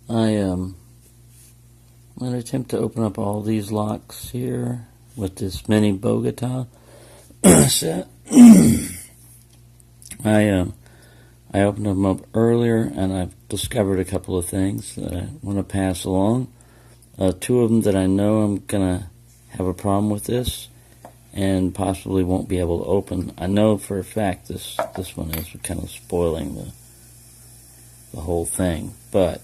I'm going to attempt to open up all these locks here with this mini Bogota set. I opened them up earlier, and I've discovered a couple of things that I want to pass along. Two of them that I know I'm going to have a problem with this and possibly won't be able to open. I know for a fact this one is kind of spoiling the whole thing. But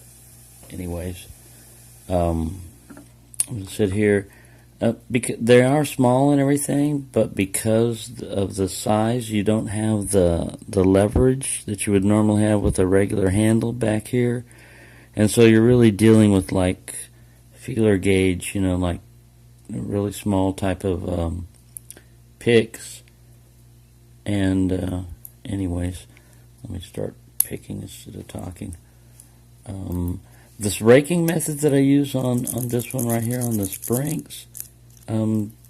anyways, I'm going to sit here. Because they are small and everything, but because of the size, you don't have the leverage that you would normally have with a regular handle back here. And so you're really dealing with like feeler gauge, like a really small type of picks. And anyways, let me start picking instead of talking. This raking method that I use on this one right here on the springs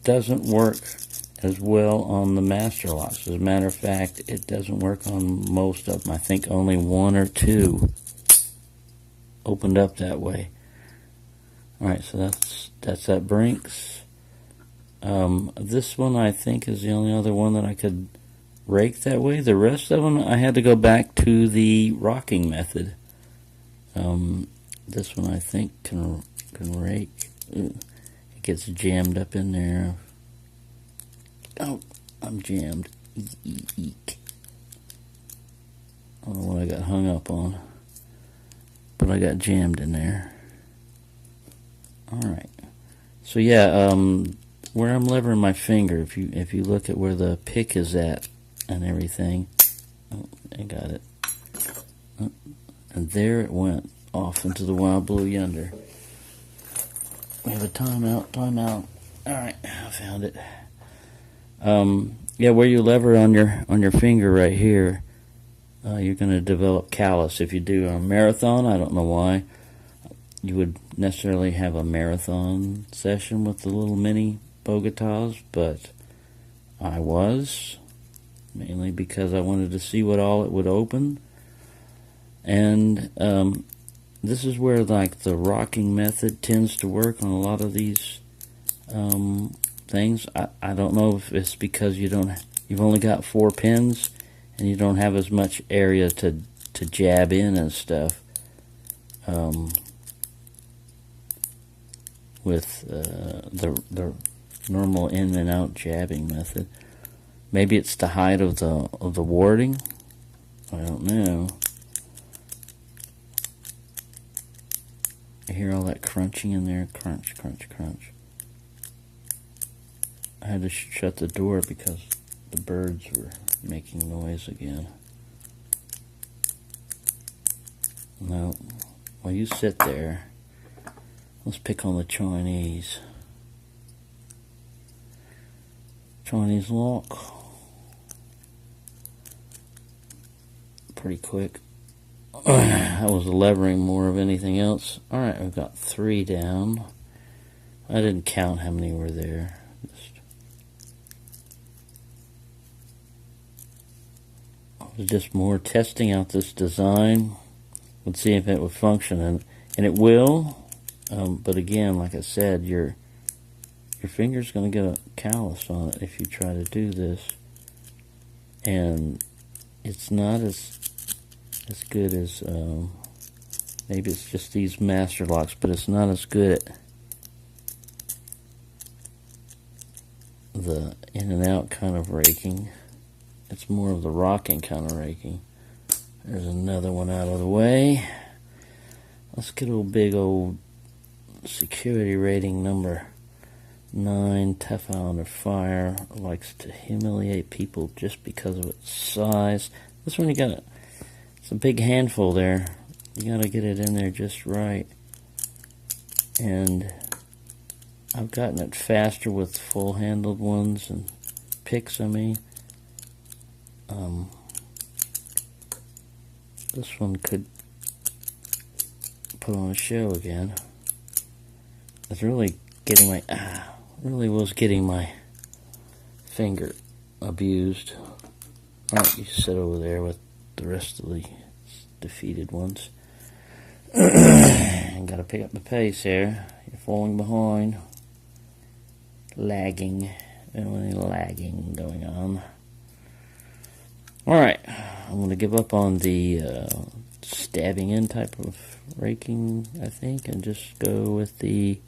doesn't work as well on the master locks. As a matter of fact, it doesn't work on most of them. I think only one or two opened up that way. Alright, so that's that Brinks. This one I think is the only other one that I could rake that way. The rest of them I had to go back to the rocking method. This one I think can rake. It gets jammed up in there. Oh, I'm jammed. Eek. I don't know what I got hung up on, but I got jammed in there. Alright. So yeah, where I'm levering my finger, if you look at where the pick is at and everything, oh, I got it. Oh, and there it went off into the wild blue yonder. We have a timeout. Alright, I found it. Yeah, where you lever on your finger right here, you're going to develop callus. If you do a marathon, I don't know why you would necessarily have a marathon session with the little mini Bogotas, but I was, mainly because I wanted to see what all it would open. And this is where like the rocking method tends to work on a lot of these things. I don't know if it's because you've only got 4 pins and you don't have as much area to jab in and stuff. With the normal in and out jabbing method. Maybe it's the height of the warding. I don't know. I hear all that crunching in there. Crunch, crunch, crunch. I had to shut the door because the birds were making noise again. No. Well, you sit there. Let's pick on the Chinese. Chinese lock. Pretty quick. That was levering more of anything else. Alright, I've got 3 down. I didn't count how many were there. I was just more testing out this design. Let's see if it would function, and it will. But again, like I said, your finger's going to get a callus on it if you try to do this, and it's not as good as maybe it's just these master locks, but it's not as good at the in and out kind of raking. It's more of the rocking kind of raking. There's another one out of the way. Let's get a big old security rating number 9. Tough eye under fire. Likes to humiliate people just because of its size. This one it's a big handful there. You gotta get it in there just right. And I've gotten it faster with full handled ones and picks, I mean. This one could put on a show again. It's really getting my finger abused. Alright, you sit over there with the rest of the defeated ones. Gotta pick up the pace here. You're falling behind. Lagging. Any lagging going on. Alright, I'm going to give up on the stabbing in type of raking, I think, and just go with the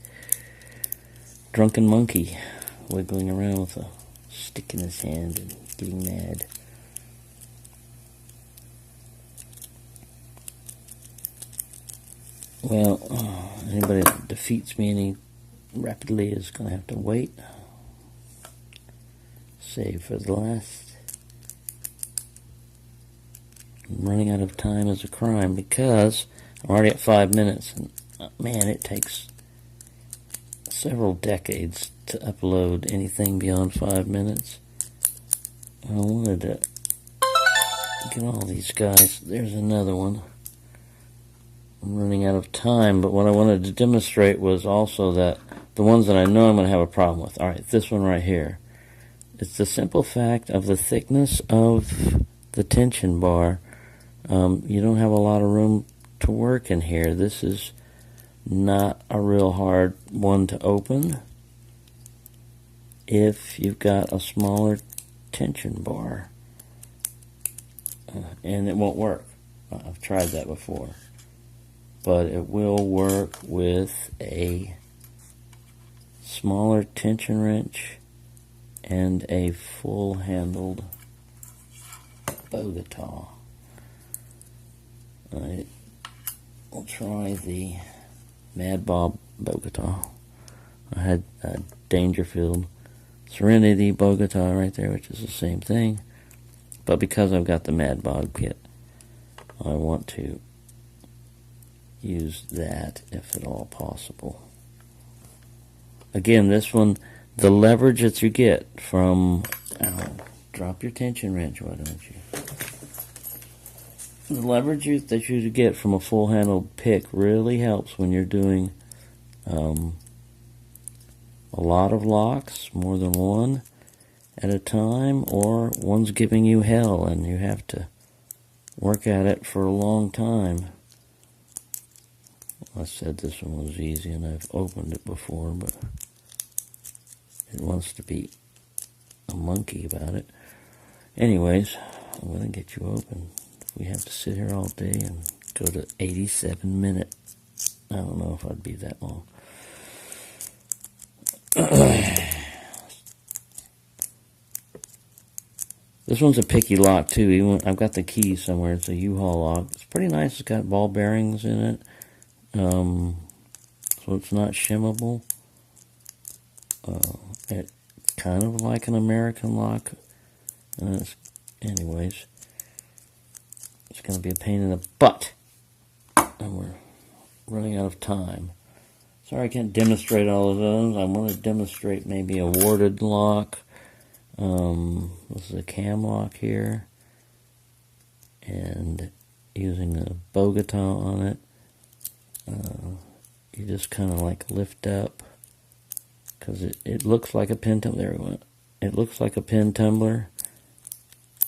drunken monkey, wiggling around with a stick in his hand and getting mad. Well, anybody that defeats me any rapidly is going to have to wait. Save for the last. Running out of time is a crime because I'm already at 5 minutes, and man, it takes several decades to upload anything beyond 5 minutes. I wanted to get all these guys. There's another one. I'm running out of time, but what I wanted to demonstrate was also that the ones that I know I'm going to have a problem with. Alright, this one right here. It's the simple fact of the thickness of the tension bar. You don't have a lot of room to work in here. This is not a real hard one to open if you've got a smaller tension bar. And it won't work. I've tried that before. But it will work with a smaller tension wrench and a full-handled Bogota. Alright, we'll try the Mad Bob Bogota. I had a Dangerfield Serenity Bogota right there, which is the same thing. But because I've got the Mad Bob kit, I want to use that if at all possible. Again, this one, the leverage that you get from, drop your tension wrench, why don't you? The leverage that you get from a full-handled pick really helps when you're doing a lot of locks, more than one at a time, or one's giving you hell and you have to work at it for a long time. I said this one was easy, and I've opened it before, but it wants to be a monkey about it. Anyways, I'm going to get you open. We have to sit here all day and go to 87 minutes. I don't know if I'd be that long. This one's a picky lock too. Even I've got the key somewhere. It's a U-Haul lock. It's pretty nice. It's got ball bearings in it, so it's not shimmable. It's kind of like an American lock. Anyways. It's going to be a pain in the butt. And we're running out of time. Sorry I can't demonstrate all of those. I want to demonstrate maybe a warded lock. This is a cam lock here. And using a Bogota on it. You just kind of like lift up. Because it looks like a pin tumbler. There we went. It looks like a pin tumbler.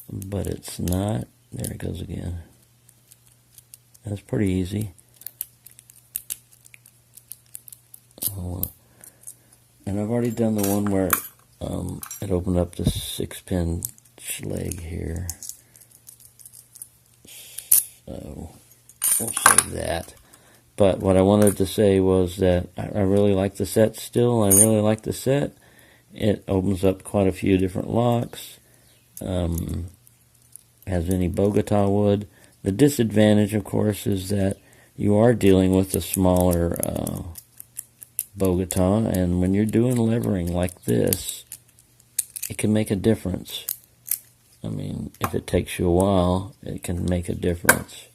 But it's not. There it goes again. That's pretty easy. And I've already done the one where it opened up the 6-pin leg here. So we'll save that. But what I wanted to say was that I really like the set still. I really like the set. It opens up quite a few different locks. As any Bogota would. The disadvantage, of course, is that you are dealing with a smaller Bogota, and when you're doing levering like this, it can make a difference. I mean, if it takes you a while, it can make a difference.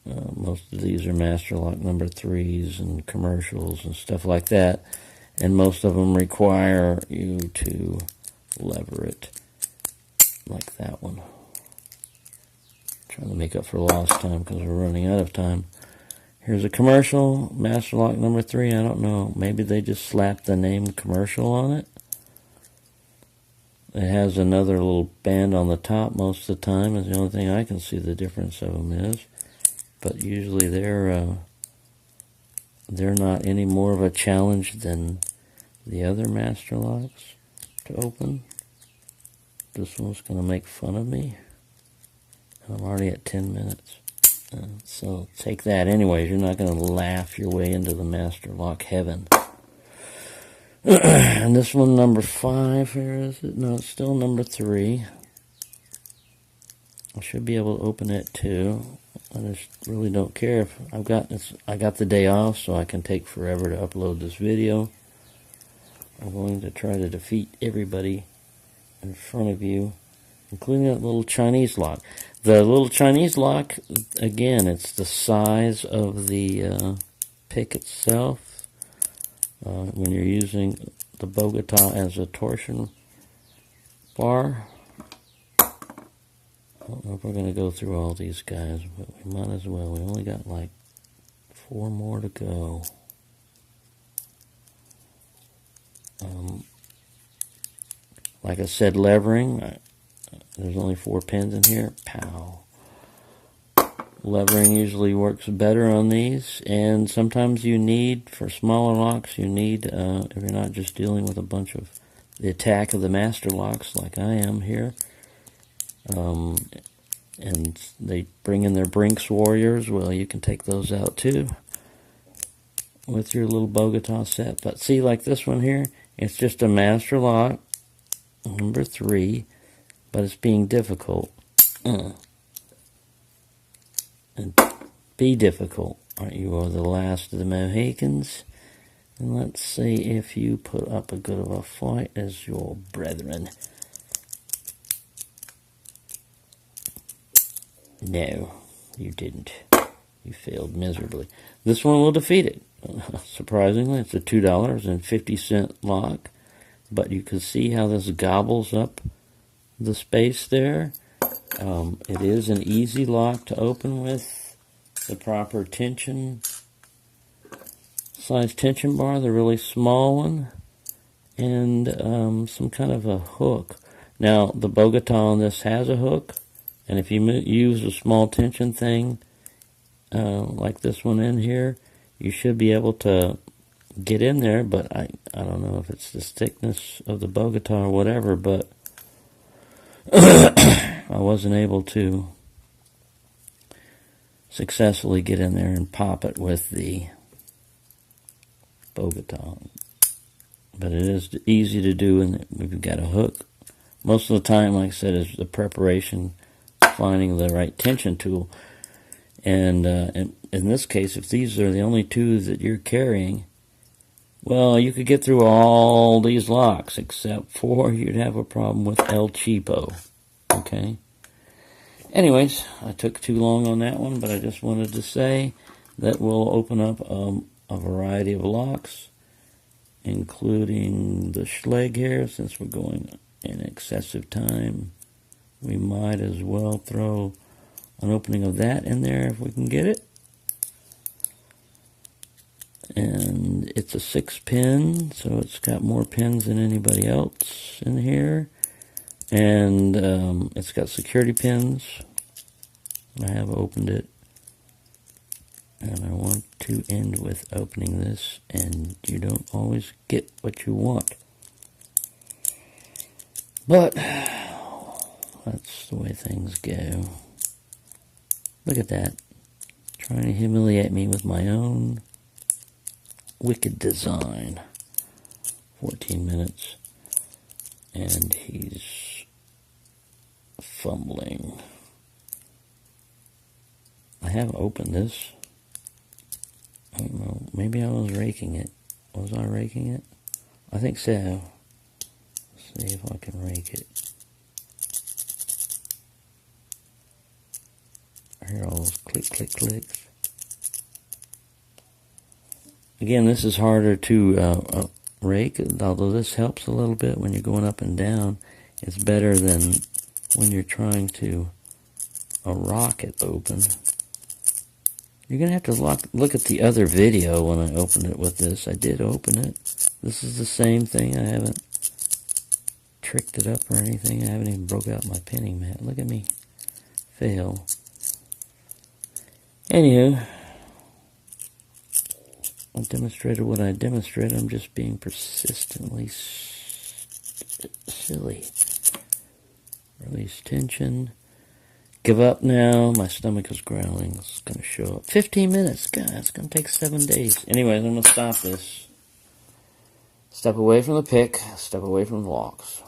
Most of these are Master Lock number 3s and commercials and stuff like that, and most of them require you to lever it. Like that one. Trying to make up for lost time because we're running out of time. Here's a commercial, Master Lock number 3. I don't know. Maybe they just slapped the name commercial on it. It has another little band on the top most of the time. Is the only thing I can see the difference of them is. But usually they're they're not any more of a challenge than the other master locks to open. This one's going to make fun of me. I'm already at 10 minutes. So take that. Anyways, you're not going to laugh your way into the master lock heaven. And this one, number 5, here is it? No, it's still number 3. I should be able to open it too. I just really don't care if I got the day off, so I can take forever to upload this video. I'm going to try to defeat everybody in front of you, including that little Chinese lock. The little Chinese lock, again, it's the size of the pick itself. When you're using the Bogota as a torsion bar. I don't know if we're going to go through all these guys, but we might as well. We only got like 4 more to go. Like I said, levering. There's only 4 pins in here. Pow. Levering usually works better on these, and sometimes you need, for smaller locks, you need, if you're not just dealing with a bunch of the attack of the master locks like I am here. And they bring in their Brinks Warriors. Well, you can take those out too with your little Bogota set. But see, like this one here, it's just a master lock, number 3, but it's being difficult. And be difficult. You are the last of the Mohicans. And let's see if you put up a good of a fight as your brethren. No, you didn't. You failed miserably. This one will defeat it. Surprisingly, it's a $2.50 lock. But you can see how this gobbles up the space there. It is an easy lock to open with the proper tension, size tension bar, the really small one, and some kind of a hook. Now, the Bogota on this has a hook. And if you use a small tension thing, like this one in here, you should be able to get in there, but I don't know if it's the thickness of the Bogota or whatever, but I wasn't able to successfully get in there and pop it with the Bogota. But it is easy to do, and we've got a hook. Most of the time, like I said, is the preparation, finding the right tension tool. And in this case, if these are the only 2 that you're carrying, well, you could get through all these locks, except for you'd have a problem with El Cheapo. Okay? Anyways, I took too long on that one, but I just wanted to say that we'll open up a variety of locks, including the Schleg here, since we're going in excessive time. We might as well throw an opening of that in there if we can get it. And it's a 6-pin, so it's got more pins than anybody else in here. And it's got security pins. I have opened it. And I want to end with opening this, and you don't always get what you want. But that's the way things go. Look at that. Trying to humiliate me with my own wicked design. 14 minutes. And he's fumbling. I have opened this. I don't know. Maybe I was raking it. Was I raking it? I think so. Let's see if I can rake it. I hear all those click, click, clicks. Again, this is harder to rake, although this helps a little bit when you're going up and down. It's better than when you're trying to rock it open. You're going to have to look at the other video when I opened it with this. I did open it. This is the same thing. I haven't tricked it up or anything. I haven't even broke out my pinning mat. Look at me fail. Anywho, I demonstrated what I demonstrated. I'm just being persistently silly. Release tension. Give up now. My stomach is growling. It's going to show up. 15 minutes. God, it's going to take 7 days. Anyways, I'm going to stop this. Step away from the pick. Step away from the locks.